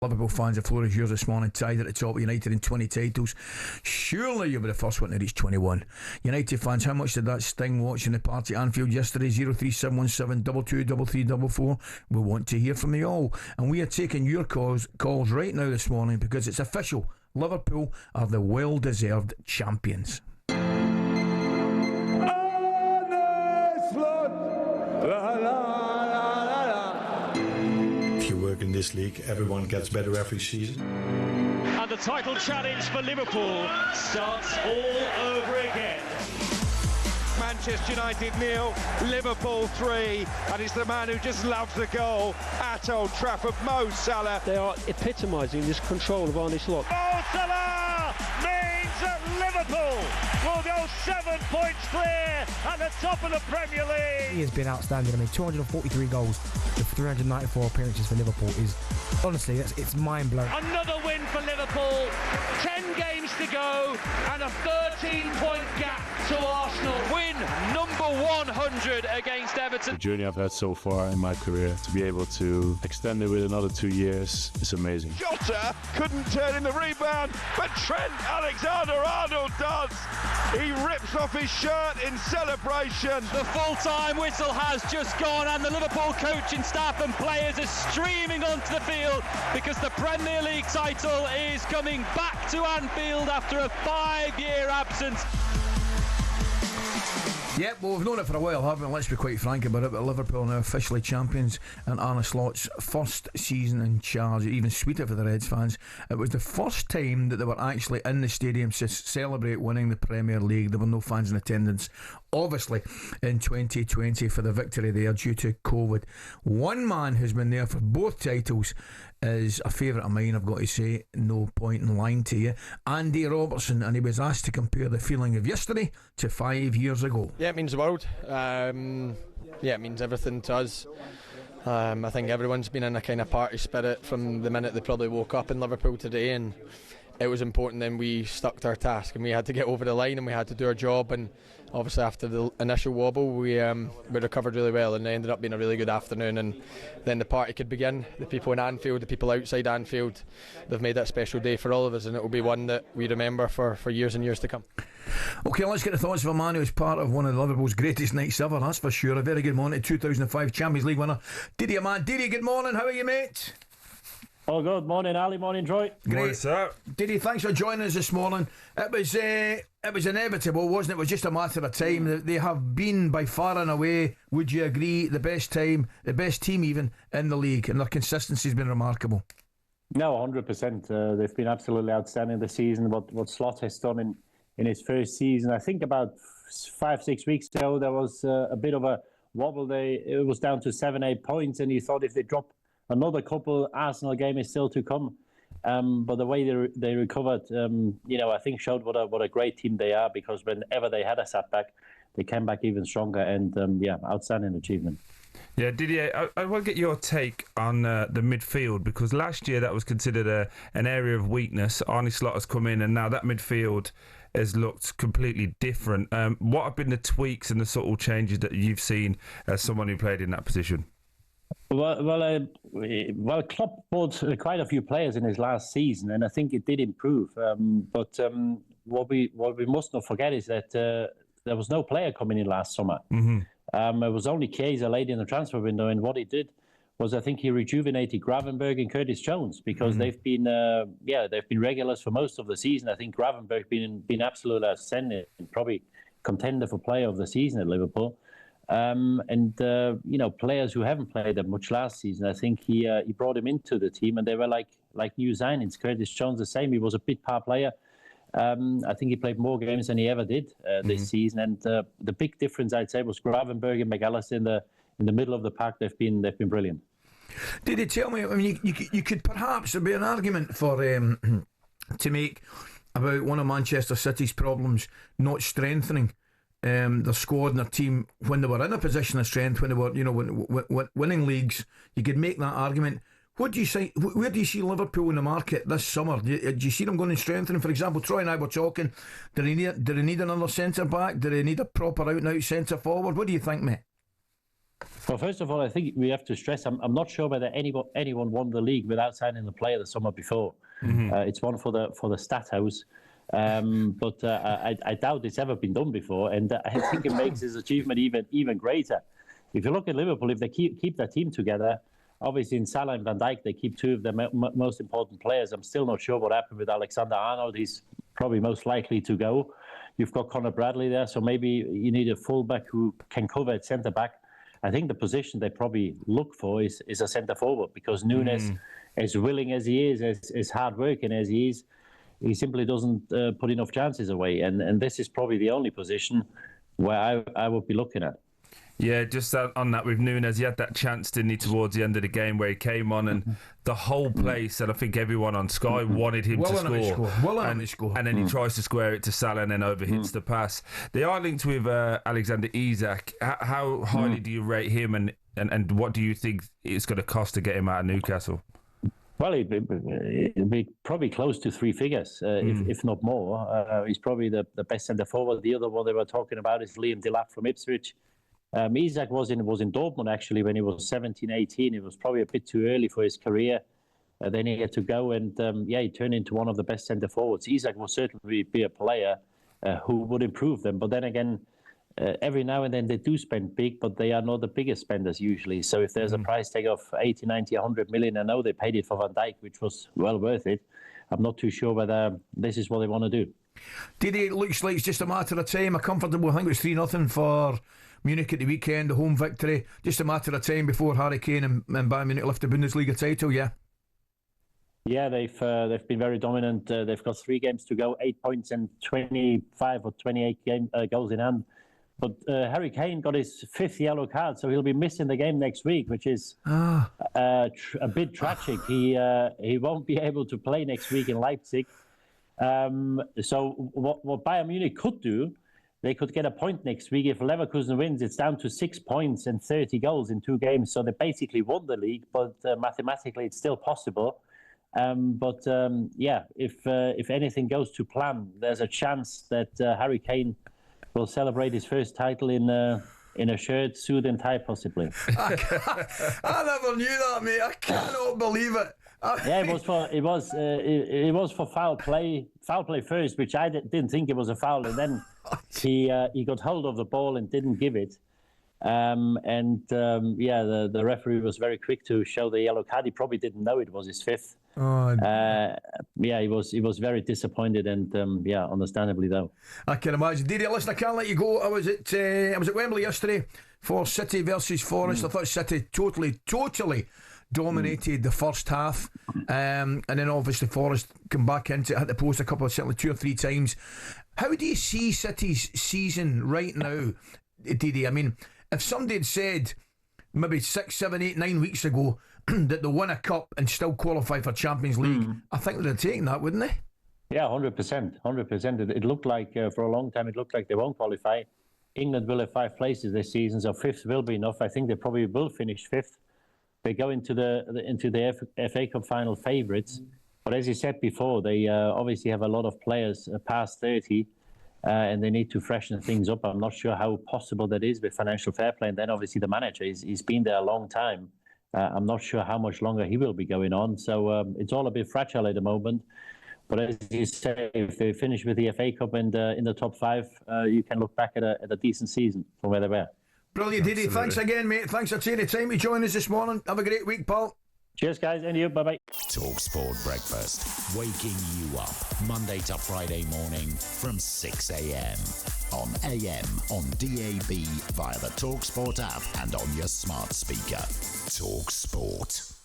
Liverpool fans, the floor is yours this morning. Tied at the top, United in 20 titles. Surely you'll be the first one to reach 21. United fans, how much did that sting watching the party at Anfield yesterday? 03717 223344. We want to hear from you all, and we are taking your calls right now this morning, because it's official. Liverpool are the well-deserved champions. In this league, everyone gets better every season. And the title challenge for Liverpool starts all over again. Manchester United 0, Liverpool 3, and it's the man who just loves the goal at Old Trafford, Mo Salah. They are epitomising this control of Arne Slot. Mo Salah means that Liverpool will go 7 points clear at the top of the Premier League. He has been outstanding. I mean, 243 goals with 394 appearances for Liverpool is, honestly, it's mind-blowing. Another win for Liverpool, 10 games to go, and a 13-point gap to Arsenal. Win number 100 against Everton. The journey I've had so far in my career, to be able to extend it with another 2 years, is amazing. Jota couldn't turn in the rebound, but Trent Alexander-Arnold does. He rips off his shirt in celebration. The full-time whistle has just gone, and the Liverpool coaching staff and players are streaming onto the field, because the Premier League title is coming back to Anfield after a 5-year absence. Yep, well, we've known it for a while, haven't we? Let's be quite frank about it, but Liverpool are now officially champions, and Arne Slot's first season in charge. Even sweeter for the Reds fans. It was the first time that they were actually in the stadium to celebrate winning the Premier League. There were no fans in attendance, obviously, in 2020 for the victory there due to COVID. One man who's been there for both titles is a favourite of mine, I've got to say, no point in lying to you, Andy Robertson, and he was asked to compare the feeling of yesterday to 5 years ago. Yeah, it means the world. It means everything to us. I think everyone's been in a kind of party spirit from the minute they probably woke up in Liverpool today, and it was important then we stuck to our task and we had to get over the line and we had to do our job, and obviously after the initial wobble we recovered really well, and it ended up being a really good afternoon, and then the party could begin. The people in Anfield, the people outside Anfield, they've made that special day for all of us, and it will be one that we remember for years and years to come. OK, let's get the thoughts of a man who's part of one of Liverpool's greatest nights ever, that's for sure. A very good morning to 2005 Champions League winner Didi Hamann. Didi, good morning, how are you, mate? Oh, good morning, Ali. Morning, Troy. Great, morning, sir. Didi, thanks for joining us this morning. It was inevitable, wasn't it? It was just a matter of time. They have been by far and away, would you agree, the best team even in the league, and their consistency has been remarkable. No, 100%. They've been absolutely outstanding this season. What Slot has done in his first season, I think about 5-6 weeks ago, there was a bit of a wobble. It was down to 7-8 points, and you thought if they drop another couple, Arsenal game is still to come. But the way they recovered, I think showed what a great team they are, because whenever they had a setback, they came back even stronger, and outstanding achievement. Yeah, Didier, I want to get your take on the midfield, because last year that was considered an area of weakness. Arne Slot has come in, and now that midfield has looked completely different. What have been the tweaks and the subtle changes that you've seen as someone who played in that position? Well, Klopp bought quite a few players in his last season, and I think it did improve. But what we must not forget is that there was no player coming in last summer. Mm-hmm. It was only Chiesa late in the transfer window, and what he did was, I think he rejuvenated Gravenberch and Curtis Jones, because they've been regulars for most of the season. I think Gravenberch been absolutely outstanding, and probably contender for player of the season at Liverpool. Players who haven't played that much last season, I think he brought him into the team, and they were like new signings. Curtis Jones the same. He was a bit par player. I think he played more games than he ever did this season. And the big difference, I'd say, was Gravenberch and McAllister in the middle of the pack. They've been brilliant. Did he tell me? I mean, you could perhaps, there'd be an argument for to make about one of Manchester City's problems not strengthening their squad and their team when they were in a position of strength, when they were winning leagues. You could make that argument. What do you say? Where do you see Liverpool in the market this summer? Do you see them going and strengthening? For example, Troy and I were talking. Do they need another centre back? Do they need a proper out and out centre forward? What do you think, mate? Well, first of all, I think we have to stress, I'm not sure whether anyone won the league without signing the player the summer before. It's one for the stat house. But I doubt it's ever been done before, and I think it makes his achievement even greater. If you look at Liverpool, if they keep their team together, obviously in Salah and Van Dijk, they keep two of their most important players. I'm still not sure what happened with Alexander-Arnold. He's probably most likely to go. You've got Conor Bradley there, so maybe you need a fullback who can cover at centre-back. I think the position they probably look for is a centre-forward, because Núñez, as willing as he is, as hard-working as he is, he simply doesn't put enough chances away. And this is probably the only position where I would be looking at. Yeah, just on that with Núñez, he had that chance, didn't he, towards the end of the game where he came on and the whole place, and I think everyone on Sky wanted him to score. And then he tries to square it to Salah and then overhits the pass. They are linked with Alexander Isak. How highly do you rate him, and what do you think it's going to cost to get him out of Newcastle? Well, it'd be probably close to three figures, if not more. He's probably the best centre-forward. The other one they were talking about is Liam Delap from Ipswich. Isak was in Dortmund actually when he was 17, 18. It was probably a bit too early for his career. Then he had to go, and he turned into one of the best centre forwards. Isak will certainly be a player who would improve them. But then again, every now and then they do spend big, but they are not the biggest spenders usually. So if there's a price tag of 80, 90, 100 million, I know they paid it for Van Dijk, which was well worth it. I'm not too sure whether this is what they want to do. Didi, it looks like it's just a matter of time. A comfortable, I think it was 3-0 for Munich at the weekend, the home victory. Just a matter of time before Harry Kane and Bayern Munich lift the Bundesliga title, yeah? Yeah, they've been very dominant. They've got 3 games to go, 8 points and 25 or 28 goals in hand. But Harry Kane got his 5th yellow card, so he'll be missing the game next week, which is a bit tragic. He won't be able to play next week in Leipzig. So what Bayern Munich could do, they could get a point next week. If Leverkusen wins, it's down to 6 points and 30 goals in 2 games. So they basically won the league, but mathematically it's still possible. If anything goes to plan, there's a chance that Harry Kane will celebrate his first title in a shirt, suit and tie, possibly. I never knew that, mate. I cannot believe it. Yeah, it was for foul play first, which I didn't think it was a foul, and then he got hold of the ball and didn't give it. The referee was very quick to show the yellow card. He probably didn't know it was his 5th. He was very disappointed, and understandably though. I can imagine. Didi, listen, I can't let you go. I was at Wembley yesterday for City versus Forest. I thought City totally dominated the first half, and then obviously Forest come back into it, hit the post certainly 2 or 3 times. How do you see City's season right now, Didi? I mean, if somebody had said maybe 6, 7, 8, 9 weeks ago that they'll win a cup and still qualify for Champions League, I think they'd have taken that, wouldn't they? Yeah, 100%. It looked like for a long time it looked like they won't qualify. England will have 5 places this season, so 5th will be enough. I think they probably will finish 5th. They go into the FA Cup final favourites, but as you said before, they obviously have a lot of players past 30, and they need to freshen things up. I'm not sure how possible that is with financial fair play, and then obviously the manager, he's been there a long time. I'm not sure how much longer he will be going on, so it's all a bit fragile at the moment. But as you say, if they finish with the FA Cup and in the top 5, you can look back at a decent season from where they were. Brilliant, Didi. Thanks again, mate. Thanks for taking the time to join us this morning. Have a great week, pal. Cheers, guys, and you. Bye-bye. talkSPORT Breakfast, waking you up Monday to Friday morning from 6 a.m. on AM, on DAB, via the talkSPORT app and on your smart speaker. talkSPORT.